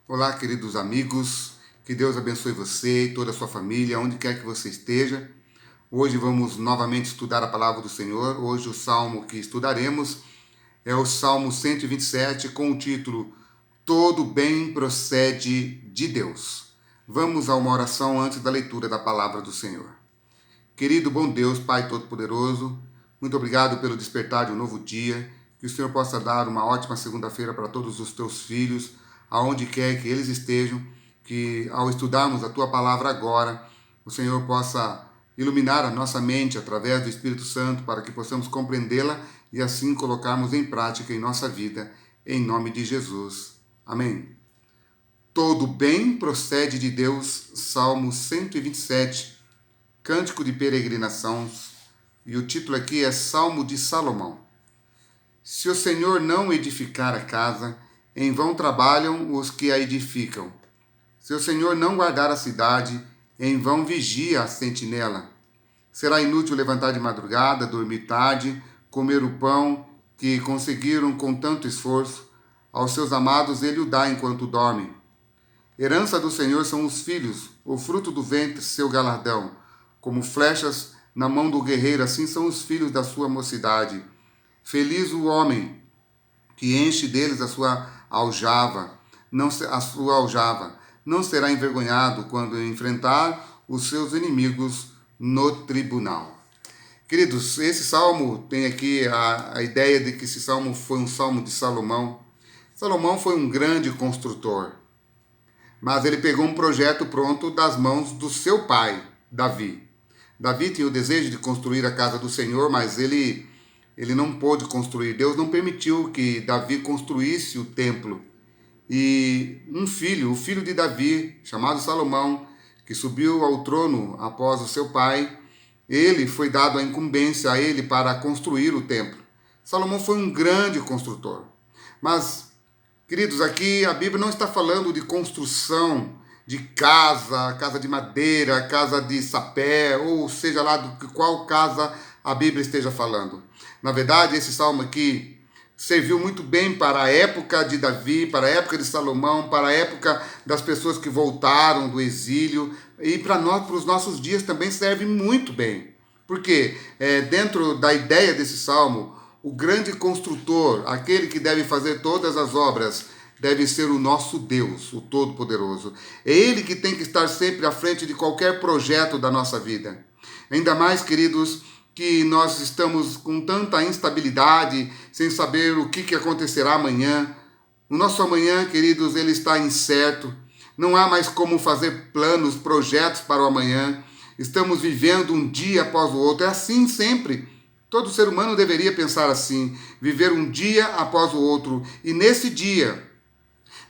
Olá, queridos amigos, que Deus abençoe você e toda a sua família, onde quer que você esteja. Hoje vamos novamente estudar a palavra do Senhor. Hoje o salmo que estudaremos é o Salmo 127, com o título Todo bem procede de Deus. Vamos a uma oração antes da leitura da palavra do Senhor. Querido bom Deus, Pai Todo-Poderoso, muito obrigado pelo despertar de um novo dia. Que o Senhor possa dar uma ótima segunda-feira para todos os teus filhos, aonde quer que eles estejam, que ao estudarmos a tua palavra agora, o Senhor possa iluminar a nossa mente através do Espírito Santo para que possamos compreendê-la e assim colocarmos em prática em nossa vida, em nome de Jesus. Amém. Todo bem procede de Deus, Salmo 127, Cântico de Peregrinação, e o título aqui é Salmo de Salomão. Se o Senhor não edificar a casa, em vão trabalham os que a edificam. Se o Senhor não guardar a cidade, em vão vigia a sentinela. Será inútil levantar de madrugada, dormir tarde, comer o pão que conseguiram com tanto esforço. Aos seus amados ele o dá enquanto dormem. Herança do Senhor são os filhos, o fruto do ventre, seu galardão. Como flechas na mão do guerreiro, assim são os filhos da sua mocidade. Feliz o homem que enche deles a sua aljava, não será envergonhado quando enfrentar os seus inimigos no tribunal. Queridos, esse salmo tem aqui a ideia de que esse salmo foi um salmo de Salomão. Salomão foi um grande construtor, mas ele pegou um projeto pronto das mãos do seu pai, Davi. Davi tinha o desejo de construir a casa do Senhor, mas ele não pôde construir. Deus não permitiu que Davi construísse o templo. E um filho, o filho de Davi, chamado Salomão, que subiu ao trono após o seu pai, ele foi dado a incumbência a ele para construir o templo. Salomão foi um grande construtor. Mas, queridos, aqui a Bíblia não está falando de construção de casa de madeira, casa de sapé, ou seja lá de qual casa a Bíblia esteja falando. Na verdade, esse salmo aqui serviu muito bem para a época de Davi, para a época de Salomão, para a época das pessoas que voltaram do exílio, e para os nossos dias também serve muito bem. Porque dentro da ideia desse salmo, o grande construtor, aquele que deve fazer todas as obras, deve ser o nosso Deus, o Todo-Poderoso. É Ele que tem que estar sempre à frente de qualquer projeto da nossa vida. Ainda mais, queridos, que nós estamos com tanta instabilidade, sem saber o que acontecerá amanhã. O nosso amanhã, queridos, ele está incerto. Não há mais como fazer planos, projetos para o amanhã. Estamos vivendo um dia após o outro. É assim sempre. Todo ser humano deveria pensar assim, viver um dia após o outro. E nesse dia,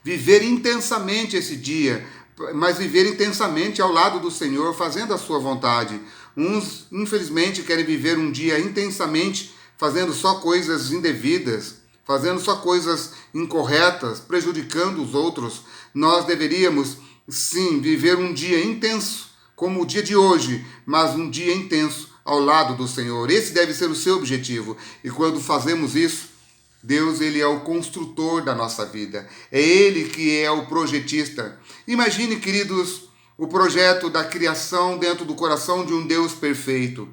viver intensamente esse dia, mas viver intensamente ao lado do Senhor, fazendo a sua vontade. Uns, infelizmente, querem viver um dia intensamente, fazendo só coisas indevidas, fazendo só coisas incorretas, prejudicando os outros. Nós deveríamos, sim, viver um dia intenso, como o dia de hoje, mas um dia intenso ao lado do Senhor. Esse deve ser o seu objetivo. E quando fazemos isso, Deus, ele é o construtor da nossa vida. É ele que é o projetista. Imagine, queridos, o projeto da criação dentro do coração de um Deus perfeito.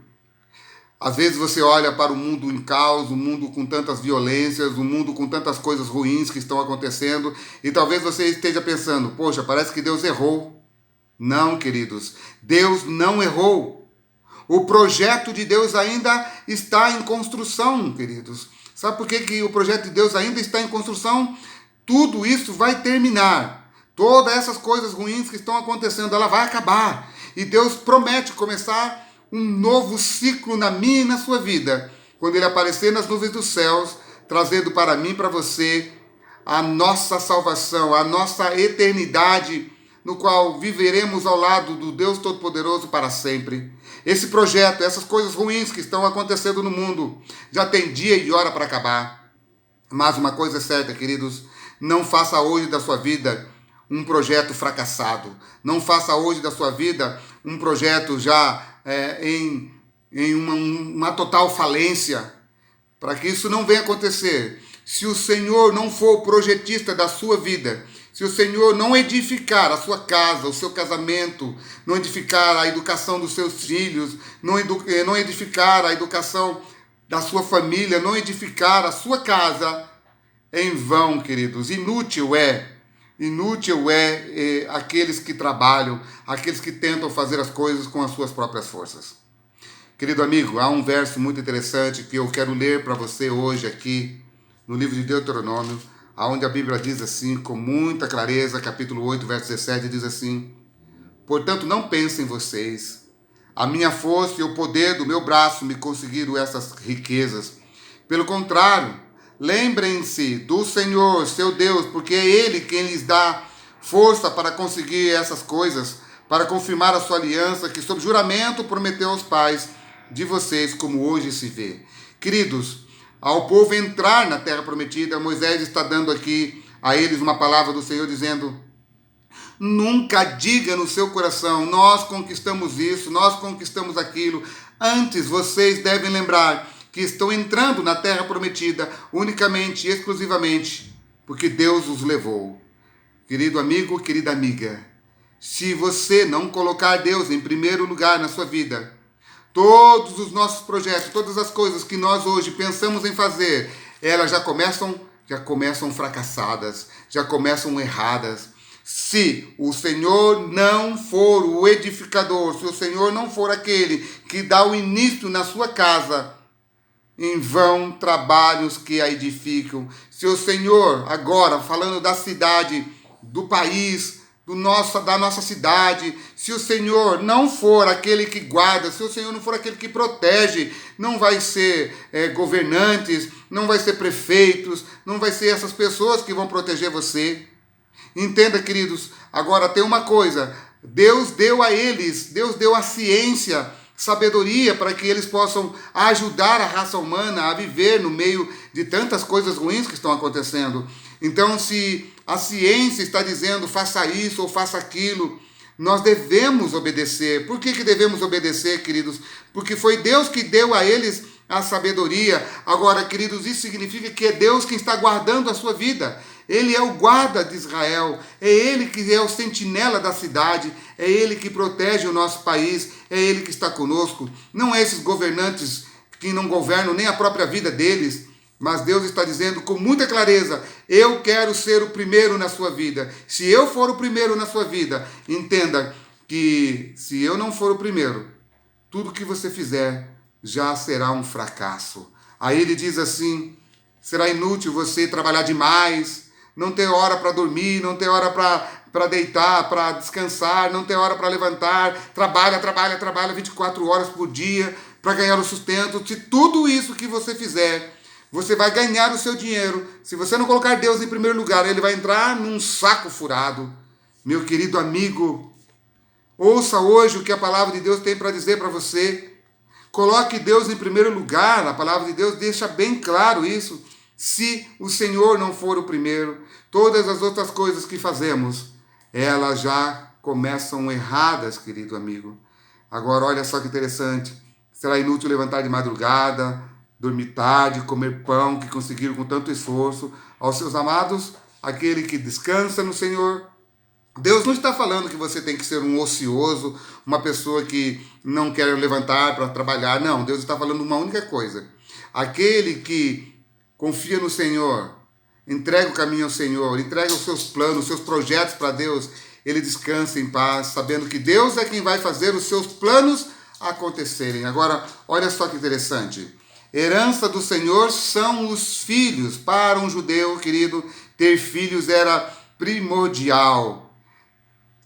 Às vezes você olha para o mundo em caos, o mundo com tantas violências, o mundo com tantas coisas ruins que estão acontecendo, e talvez você esteja pensando, poxa, parece que Deus errou. Não, queridos, Deus não errou. O projeto de Deus ainda está em construção, queridos. Sabe por que o projeto de Deus ainda está em construção? Tudo isso vai terminar. Todas essas coisas ruins que estão acontecendo, ela vai acabar. E Deus promete começar um novo ciclo na minha e na sua vida. Quando Ele aparecer nas nuvens dos céus, trazendo para mim e para você a nossa salvação, a nossa eternidade, no qual viveremos ao lado do Deus Todo-Poderoso para sempre. Esse projeto, essas coisas ruins que estão acontecendo no mundo, já tem dia e hora para acabar. Mas uma coisa é certa, queridos, não faça hoje da sua vida um projeto fracassado. Não faça hoje da sua vida um projeto já em uma total falência. Para que isso não venha acontecer, se o Senhor não for o projetista da sua vida, se o Senhor não edificar a sua casa, o seu casamento, não edificar a educação dos seus filhos, não edificar a educação da sua família, não edificar a sua casa, em vão, queridos. Inútil é aqueles que trabalham, aqueles que tentam fazer as coisas com as suas próprias forças. Querido amigo, há um verso muito interessante que eu quero ler para você hoje aqui, no livro de Deuteronômio, onde a Bíblia diz assim, com muita clareza, capítulo 8, verso 17, diz assim: portanto, não pensem vocês, a minha força e o poder do meu braço me conseguiram essas riquezas. Pelo contrário, lembrem-se do Senhor, seu Deus, porque é Ele quem lhes dá força para conseguir essas coisas, para confirmar a sua aliança, que sob juramento prometeu aos pais de vocês, como hoje se vê. Queridos, ao povo entrar na terra prometida, Moisés está dando aqui a eles uma palavra do Senhor dizendo: nunca diga no seu coração, nós conquistamos isso, nós conquistamos aquilo. Antes, vocês devem lembrar que estão entrando na terra prometida unicamente e exclusivamente porque Deus os levou. Querido amigo, querida amiga, se você não colocar Deus em primeiro lugar na sua vida, todos os nossos projetos, todas as coisas que nós hoje pensamos em fazer, elas já começam fracassadas, já começam erradas. Se o Senhor não for o edificador, se o Senhor não for aquele que dá o início na sua casa, em vão trabalhos que a edificam. Se o Senhor, agora falando da cidade, do país, da nossa cidade, se o Senhor não for aquele que guarda, se o Senhor não for aquele que protege, não vai ser governantes, não vai ser prefeitos, não vai ser essas pessoas que vão proteger você. Entenda, queridos, agora tem uma coisa: Deus deu a eles, Deus deu a ciência, sabedoria para que eles possam ajudar a raça humana a viver no meio de tantas coisas ruins que estão acontecendo. Então, se a ciência está dizendo faça isso ou faça aquilo, nós devemos obedecer. Por que devemos obedecer, queridos? Porque foi Deus que deu a eles a sabedoria. Agora, queridos, isso significa que é Deus quem está guardando a sua vida. Ele é o guarda de Israel, é Ele que é o sentinela da cidade, é Ele que protege o nosso país, é Ele que está conosco. Não é esses governantes que não governam nem a própria vida deles, mas Deus está dizendo com muita clareza: eu quero ser o primeiro na sua vida. Se eu for o primeiro na sua vida, entenda que se eu não for o primeiro, tudo que você fizer já será um fracasso. Aí ele diz assim: será inútil você trabalhar demais, não ter hora para dormir, não ter hora para deitar, para descansar, não ter hora para levantar, trabalha 24 horas por dia para ganhar o sustento. Se tudo isso que você fizer, você vai ganhar o seu dinheiro. Se você não colocar Deus em primeiro lugar, ele vai entrar num saco furado. Meu querido amigo, ouça hoje o que a palavra de Deus tem para dizer para você. Coloque Deus em primeiro lugar. A palavra de Deus deixa bem claro isso. Se o Senhor não for o primeiro, todas as outras coisas que fazemos, elas já começam erradas, querido amigo. Agora, olha só que interessante. Será inútil levantar de madrugada, dormir tarde, comer pão que conseguiram com tanto esforço. Aos seus amados, aquele que descansa no Senhor. Deus não está falando que você tem que ser um ocioso, uma pessoa que não quer levantar para trabalhar. Não, Deus está falando uma única coisa. Aquele que confia no Senhor, entrega o caminho ao Senhor, entrega os seus planos, os seus projetos para Deus, ele descansa em paz, sabendo que Deus é quem vai fazer os seus planos acontecerem. Agora, olha só que interessante. Herança do Senhor são os filhos. Para um judeu, querido, ter filhos era primordial.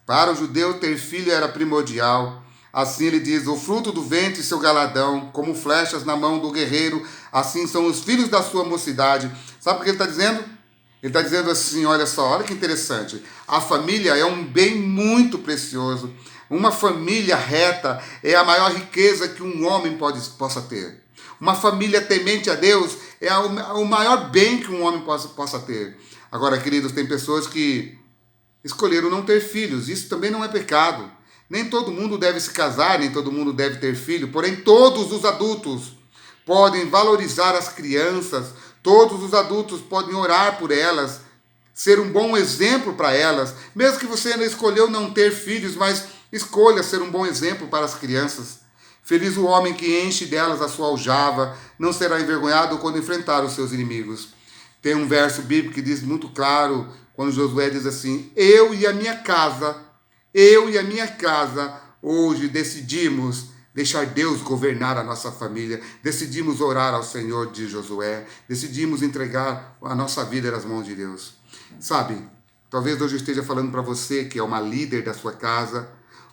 Para o judeu, ter filho era primordial. Assim ele diz: o fruto do ventre e seu galadão, como flechas na mão do guerreiro, assim são os filhos da sua mocidade. Sabe o que ele está dizendo? Ele está dizendo assim, olha só, olha que interessante. A família é um bem muito precioso. Uma família reta é a maior riqueza que um homem possa ter. Uma família temente a Deus é o maior bem que um homem possa ter. Agora, queridos, tem pessoas que escolheram não ter filhos. Isso também não é pecado. Nem todo mundo deve se casar, nem todo mundo deve ter filho, porém todos os adultos podem valorizar as crianças, todos os adultos podem orar por elas, ser um bom exemplo para elas, mesmo que você ainda escolheu não ter filhos, mas escolha ser um bom exemplo para as crianças. Feliz o homem que enche delas a sua aljava, não será envergonhado quando enfrentar os seus inimigos. Tem um verso bíblico que diz muito claro, quando Josué diz assim: eu e a minha casa, hoje decidimos deixar Deus governar a nossa família, decidimos orar ao Senhor de Josué, decidimos entregar a nossa vida nas mãos de Deus. Sabe, talvez hoje eu esteja falando para você que é uma líder da sua casa,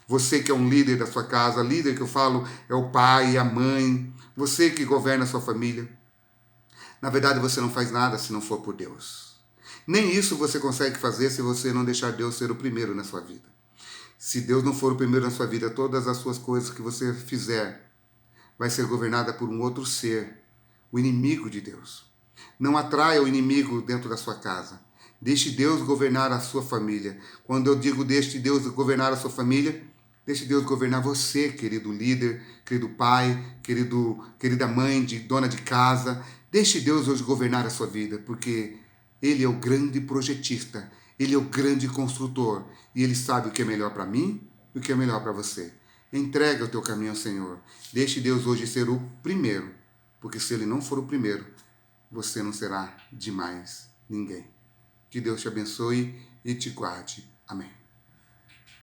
você que é um líder da sua casa, líder que eu falo é o pai, a mãe, você que governa a sua família. Na verdade, você não faz nada se não for por Deus. Nem isso você consegue fazer se você não deixar Deus ser o primeiro na sua vida. Se Deus não for o primeiro na sua vida, todas as suas coisas que você fizer vai ser governada por um outro ser, o inimigo de Deus. Não atraia o inimigo dentro da sua casa. Deixe Deus governar a sua família. Quando eu digo deixe Deus governar a sua família, deixe Deus governar você, querido líder, querido pai, querida mãe, dona de casa. Deixe Deus hoje governar a sua vida, porque Ele é o grande projetista, Ele é o grande construtor e Ele sabe o que é melhor para mim e o que é melhor para você. Entrega o teu caminho ao Senhor. Deixe Deus hoje ser o primeiro, porque se Ele não for o primeiro, você não será de mais ninguém. Que Deus te abençoe e te guarde. Amém.